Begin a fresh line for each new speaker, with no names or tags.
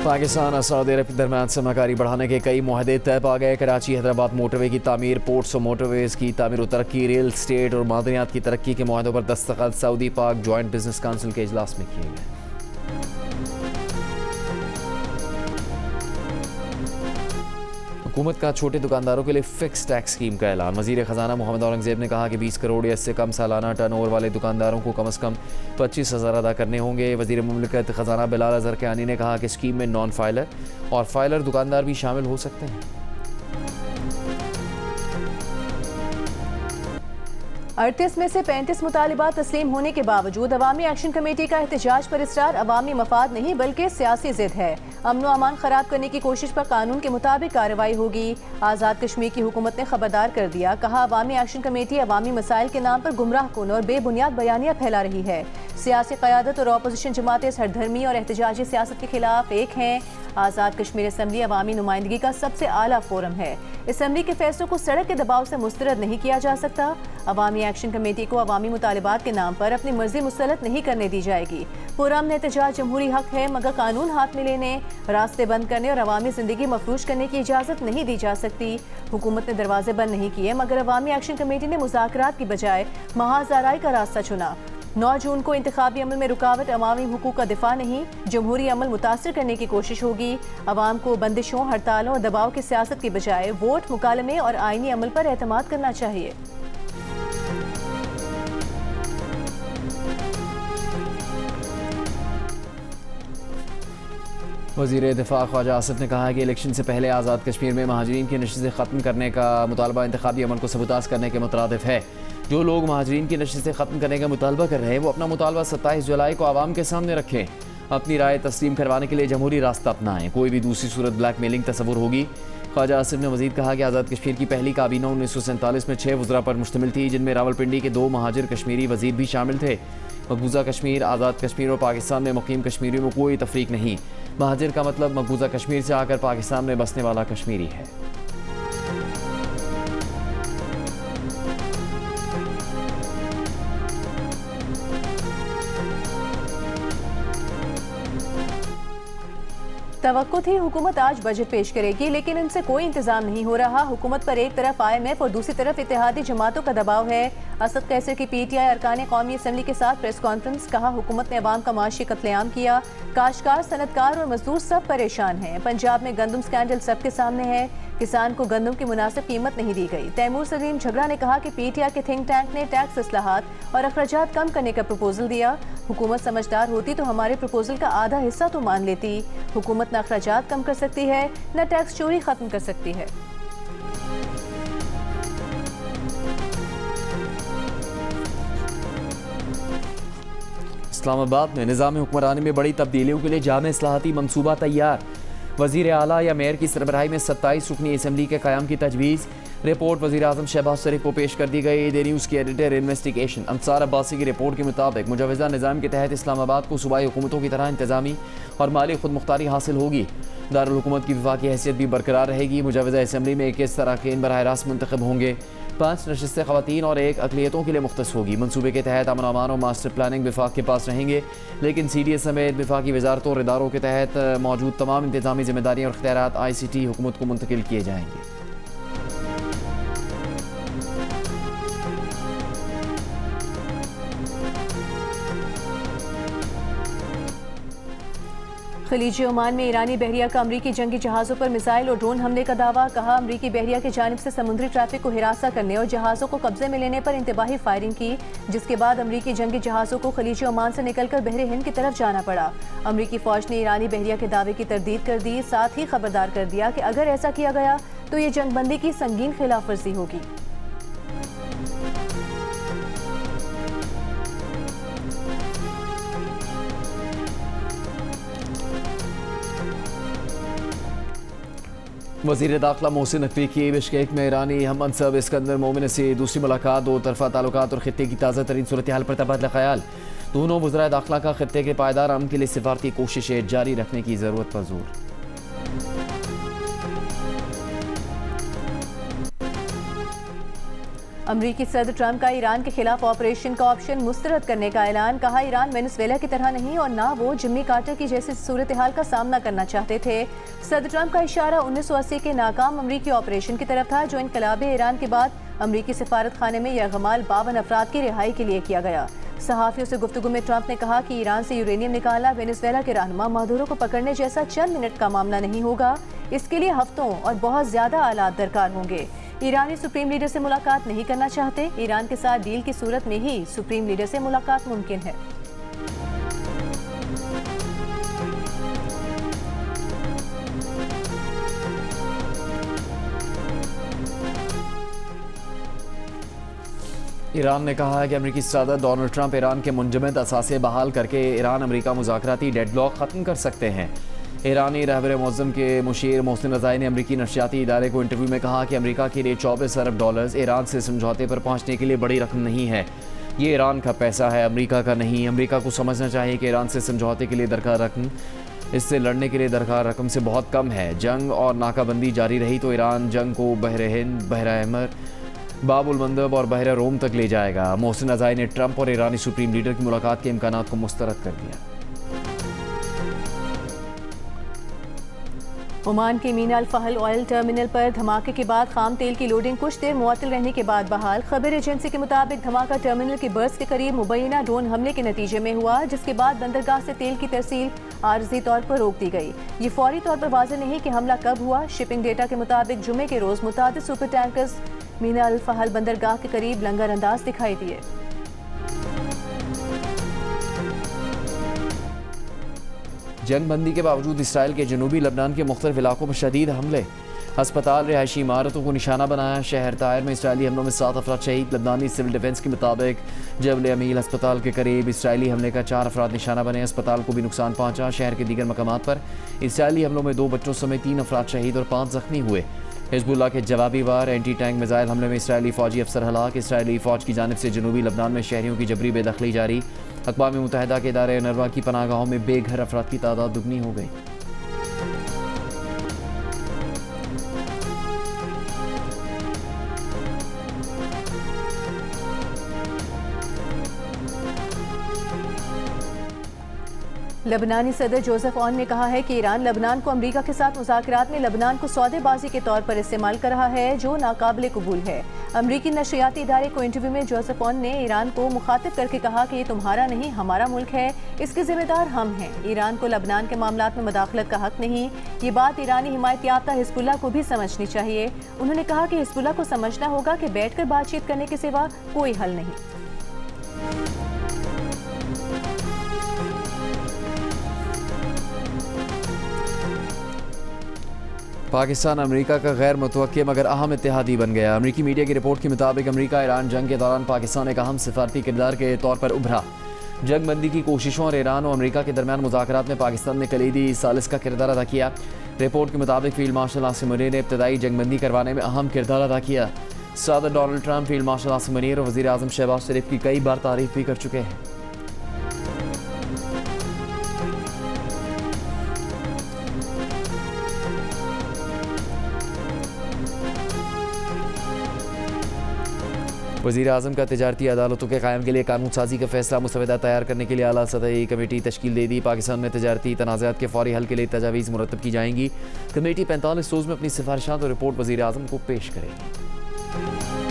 पाकिस्तान और सऊदी अरब के दरमियान सरमाकारी बढ़ाने के कई मुआहदे तय पा गए। कराची हैदराबाद मोटरवे की तामीर, पोर्ट्स और मोटरवेज की तामीर और तरक्की, रियल स्टेट और मादनियात की तरक्की के मुआहदों पर दस्तखत सऊदी पाक जॉइंट बिजनेस काउंसिल के इजलास में किए गए। हुकूमत का छोटे दुकानदारों के लिए फिक्स टैक्स स्कीम का ऐलान। वज़ीर ख़जाना मोहम्मद औरंगज़ेब ने कहा कि 20 करोड़ या इससे कम सालाना टर्नओवर वाले दुकानदारों को कम से कम 25,000 अदा करने होंगे। वज़ीर मुमलिकत ख़जाना बिलाल ज़रक़ानी ने कहा कि स्कीम में नॉन फाइलर और फाइलर दुकानदार भी शामिल हो सकते हैं।
38 में से 35 मुतालिबात तस्लीम होने के बावजूद अवामी एक्शन कमेटी का एहतजाज पर इसरार अवामी मफाद नहीं बल्कि सियासी जिद है। अमन व अमान खराब करने की कोशिश पर कानून के मुताबिक कार्रवाई होगी। आज़ाद कश्मीर की हुकूमत ने खबरदार कर दिया। कहा, अवामी एक्शन कमेटी अवामी मसाइल के नाम पर गुमराह कुन और बेबुनियाद बयानियाँ फैला रही है। सियासी क़यादत और अपोजिशन जमातें सरधर्मी और एहतजाजी सियासत के खिलाफ एक हैं। आज़ाद कश्मीर असम्बली अवामी नुमाइंदगी का सबसे आला फोरम है। असम्बली के फैसलों को सड़क के दबाव से मुस्तरद नहीं किया जा सकता। अवामी एक्शन कमेटी को अवामी मुतालिबात के नाम पर अपनी मर्जी मुसलत नहीं करने दी जाएगी। पुरअमन एहतजाज जमहूरी हक है, मगर कानून हाथ में लेने, रास्ते बंद करने और अवामी जिंदगी मफरूश करने की इजाज़त नहीं दी जा सकती। हुकूमत ने दरवाजे बंद नहीं किए, मगर अवामी एक्शन कमेटी ने मुज़ाकरात की बजाय महाज आराई का रास्ता चुना। 9 जून को इंतखाबी अमल में रुकावट अवामी हुकूक का दिफा नहीं, जमहूरी अमल मुतासर करने की कोशिश होगी। अवाम को बंदिशों, हड़तालों और दबाव की सियासत की बजाय वोट, मुकालमे और आईनी अमल पर एतमाद करना चाहिए।
वज़ीर दिफा ख्वाजा आसिफ ने कहा है कि इलेक्शन से पहले आज़ाद कश्मीर में महाजरीन की नशिस्तें ख़त्म करने का मुतालबा इंतखाबी अमल को सबूताज़ करने के मुतरादिफ है। जो लोग महाजरीन की नशिस्तें ख़त्म करने का मुतालबा कर रहे हैं वो अपना मुतालबा 27 जुलाई को आवाम के सामने रखें। अपनी राय तस्लीम करवाने के लिए जमहूरी रास्ता अपनाएं। कोई भी दूसरी सूरत ब्लैक मेलिंग तस्वुर होगी। ख्वाजा आसिफ ने मज़ीद कहा कि आज़ाद कश्मीर की पहली काबीना 1947 में 6 वज़रा पर मुश्तमिल थी, जिनमें रावलपिंडी के 2 महाजिर कश्मीरी वज़ीर भी शामिल थे। मकबूजा कश्मीर, आज़ाद कश्मीर और पाकिस्तान में मुकीम कश्मीरियों में कोई तफरीक नहीं। महाजिर का मतलब मकबूजा कश्मीर से आकर पाकिस्तान में बसने वाला कश्मीरी है।
तवक्को थी हुकूमत आज बजट पेश करेगी, लेकिन इनसे कोई इंतजाम नहीं हो रहा। हुकूमत पर एक तरफ IMF और दूसरी तरफ इत्तेहादी जमातों का दबाव है। असद कैसर की PTI अरकान कौमी असम्बली के साथ प्रेस कॉन्फ्रेंस। कहा, हुकूमत ने अवाम का माशी कत्लेआम किया। काश्तकार, सनतकार और मजदूर सब परेशान हैं। पंजाब में गंदम स्कैंडल सबके सामने है। किसान को गंदम की मुनासिब कीमत नहीं दी गई। तैमूर सलीम झगड़ा ने कहा कि PTI के थिंक टैंक ने टैक्स इस्लाहात और अखराजात कम करने का प्रपोजल दिया। हुकूमत समझदार होती तो हमारे प्रपोजल का आधा हिस्सा तो मान लेती। हुकूमत न अखराजात कम कर सकती है, न टैक्स चोरी खत्म कर सकती है।
इस्लामाबाद में निज़ाम हुक्मरानी में बड़ी तब्दीलियों के लिए जामे इस्लाहाती मंसूबा तैयार। वज़ीर आला या मेयर की सरबराही में 27 रुकनी असम्बली के क़याम की तजवीज़। रिपोर्ट वज़ीर आज़म शहबाज शरीफ को पेश कर दी गई। डे न्यूज़ की एडिटर इन्वेस्टिगेशन अंसार अब्बासी की रिपोर्ट के मुताबिक मुजवज़ा निज़ाम के तहत इस्लामाबाद को सूबाई हुकूमतों की तरह इंतज़ामी और माली खुद मुख्तारी हासिल होगी। दारुल हुकूमत की वफाकी हैसियत भी बरकरार रहेगी। मुजवज़ा असम्बली में 21 तारकीन बराह रास्त मुंतखब होंगे। 5 नशिस्तें ख़वातीन और 1 अक़लियतों के लिए मुख्तस होगी। मनसूबे के तहत अमन अमान और मास्टर प्लानिंग विफाक के पास रहेंगे, लेकिन CDS समेत विफाकी वजारतों और इदारों के तहत मौजूद तमाम इंतज़ामी जिम्मेदारियाँ और इख्तियारात ICT हुकूमत को मुंतकिल किए जाएंगे।
खलीजी ओमान में ईरानी बहरिया का अमरीकी जंगी जहाज़ों पर मिसाइल और ड्रोन हमले का दावा। कहा, अमरीकी बहरिया की जानिब से समुद्री ट्रैफिक को हिरासा करने और जहाज़ों को कब्जे में लेने पर इंतबाही फायरिंग की, जिसके बाद अमरीकी जंगी जहाज़ों को खलीजी ओमान से निकलकर बहरे हिंद की तरफ जाना पड़ा। अमरीकी फौज ने ईरानी बहरिया के दावे की तरदीद कर दी। साथ ही खबरदार कर दिया कि अगर ऐसा किया गया तो ये जंगबंदी की संगीन खिलाफ वर्जी होगी।
वज़ीर दाखिला मोहसिन नकवी की बिश्केक में ईरानी हम मनसब इस्कंदर मोमिन से दूसरी मुलाकात। 2 तरफ़ा ताल्लुकात और खित्ते की ताज़ा तरीन सूरत हाल पर तबादला ख्याल। दोनों वज़राए दाखिला का खित्ते के पायदार अमन के लिए सिफारती कोशिशें जारी रखने की ज़रूरत पर जोर।
अमरीकी सदर ट्रंप का ईरान के खिलाफ ऑपरेशन का ऑप्शन मुस्तरद करने का ऐलान। कहा, ईरान वेनेजुएला की तरह नहीं और ना वो जिम्मी कार्टर की जैसी सूरत हाल का सामना करना चाहते थे। सदर ट्रंप का इशारा 1980 के नाकाम अमरीकी ऑपरेशन की तरफ था, जो इनकलाब ईरान के बाद अमरीकी सफारत खाने में यरगमाल 52 अफराद की रिहाई के लिए किया गया। सहाफ़ियों से गुफ्तगू में ट्रंप ने कहा कि ईरान से यूरेनियम निकालना वेनेजुएला के रहनुमा मादुरो को पकड़ने जैसा चंद मिनट का मामला नहीं होगा। इसके लिए हफ्तों और बहुत ज्यादा आलात दरकार होंगे। ईरानी सुप्रीम लीडर से मुलाकात नहीं करना चाहते। ईरान के साथ डील की सूरत में ही सुप्रीम लीडर से मुलाकात मुमकिन है।
ईरान ने कहा है कि अमरीकी सदर डोनाल्ड ट्रंप ईरान के मुंजमद असासे बहाल करके ईरान अमरीका मुज़ाकराती डेडलॉक ख़त्म कर सकते हैं। ईरानी रहबर मौज़म के मुशीर मोहसिन रज़ाई ने अमरीकी नफसियाती इदारे को इंटरव्यू में कहा कि अमरीका के लिए 24 अरब डॉलर्स ईरान से समझौते पर पहुँचने के लिए बड़ी रकम नहीं है। ये ईरान का पैसा है, अमरीका का नहीं। अमरीका को समझना चाहिए कि ईरान से समझौते के लिए दरकार रकम इससे लड़ने के लिए दरकार रकम से बहुत कम है। जंग और नाकाबंदी जारी रही तो ईरान जंग को बहर हिंद, बहर अहमर, बाबुल मंदब और बहरा रोम तक ले जाएगा। मोहसिन रज़ाई ने ट्रंप और ईरानी सुप्रीम लीडर की मुलाकात के इम्कानात को मुस्तरद कर दिया।
ओमान के मीना अल फहल ऑयल टर्मिनल पर धमाके के बाद खाम तेल की लोडिंग कुछ देर मुअत्तल रहने के बाद बहाल। खबर एजेंसी के मुताबिक धमाका टर्मिनल के बर्स के करीब मुबैना ड्रोन हमले के नतीजे में हुआ, जिसके बाद बंदरगाह से तेल की तरसील आर्जी तौर पर रोक दी गई। ये फौरी तौर पर वाज़ेह नहीं कि हमला कब हुआ। शिपिंग डेटा के मुताबिक जुमे के रोज मुतादिद सुपर टैंकर्स मीना अल फहल बंदरगाह के करीब लंगर अंदाज दिखाई दिए।
जंग बंदी के बावजूद इसराइल के जनूबी लबनान के मुख्तलिफ इलाकों में शदीद हमले। अस्पताल, रिहायशी इमारतों को निशाना बनाया। शहर तायर में इसराइली हमलों में 7 अफराद शहीद। लबनानी सिविल डिफेंस के मुताबिक जबल अमील अस्पताल के करीब इसराइली हमले का 4 अफराद निशाना बने। अस्पताल को भी नुकसान पहुंचा। शहर के दीगर मकामात पर इसराइली हमलों में 2 बच्चों समेत 3 अफराद शहीद और 5 जख्मी हुए। हिजबुल्लाह के जवाबी वार एंटी टैंक मिसाइल हमले में इसराइली फौजी अफसर हलाक। इसराइली फौज की जानिब से जनूबी लबनान में शहरियों की जबरी बेदखली जारी। अक़वाम मुत्तहिदा के इदारे नरवा की पनाहगाहों में बेघर अफराद की तादाद दुगनी हो गई।
लबनानी सदर जोसेफ ऑन ने कहा है कि ईरान लबनान को अमरीका के साथ मुज़ाकरात में लबनान को सौदेबाजी के तौर पर इस्तेमाल कर रहा है, जो नाकाबिले कबूल है। अमरीकी नशरियाती इदारे को इंटरव्यू में जोसेफ ऑन ने ईरान को मुखातिब करके कहा कि ये तुम्हारा नहीं हमारा मुल्क है, इसके जिम्मेदार हम हैं। ईरान को लबनान के मामलात में मुदाखलत का हक नहीं। ये बात ईरानी हिमायत याफ्ता हिजबुल्लाह को भी समझनी चाहिए। उन्होंने कहा कि हिजबुल्लाह को समझना होगा कि बैठकर बातचीत करने के सिवा कोई हल नहीं।
पाकिस्तान अमेरिका का गैर मुतवक्के मगर अहम इत्तेहादी बन गया। अमेरिकी मीडिया की रिपोर्ट के मुताबिक अमेरिका ईरान जंग के दौरान पाकिस्तान एक अहम सिफारती किरदार के तौर पर उभरा। जंग बंदी की कोशिशों और ईरान और अमेरिका के दरमियान मुज़ाकरात में पाकिस्तान ने कलीदी सालिस का किरदार अदा किया। रिपोर्ट के मुताबिक फील्ड मार्शल आसिम मुनीर ने इब्तदाई जंग बंदी करवाने में अहम किरदार अदा किया। सदर Donald Trump field marshal Asim Munir और वज़ीर आज़म शहबाज शरीफ की कई बार तारीफ भी कर चुके हैं। वज़ीर आज़म का तिजारती अदालतों के क़याम के लिए कानून साजी का फैसला मुसवदा तैयार करने के लिए आला सतही कमेटी तश्कील दे दी। पाकिस्तान में तिजारती तनाज़ात के फौरी हल के लिए तजावीज़ मुरतब की जाएंगी। कमेटी 45 रोज़ में अपनी सिफारिशात और रिपोर्ट वज़ीर आज़म को पेश करेगी।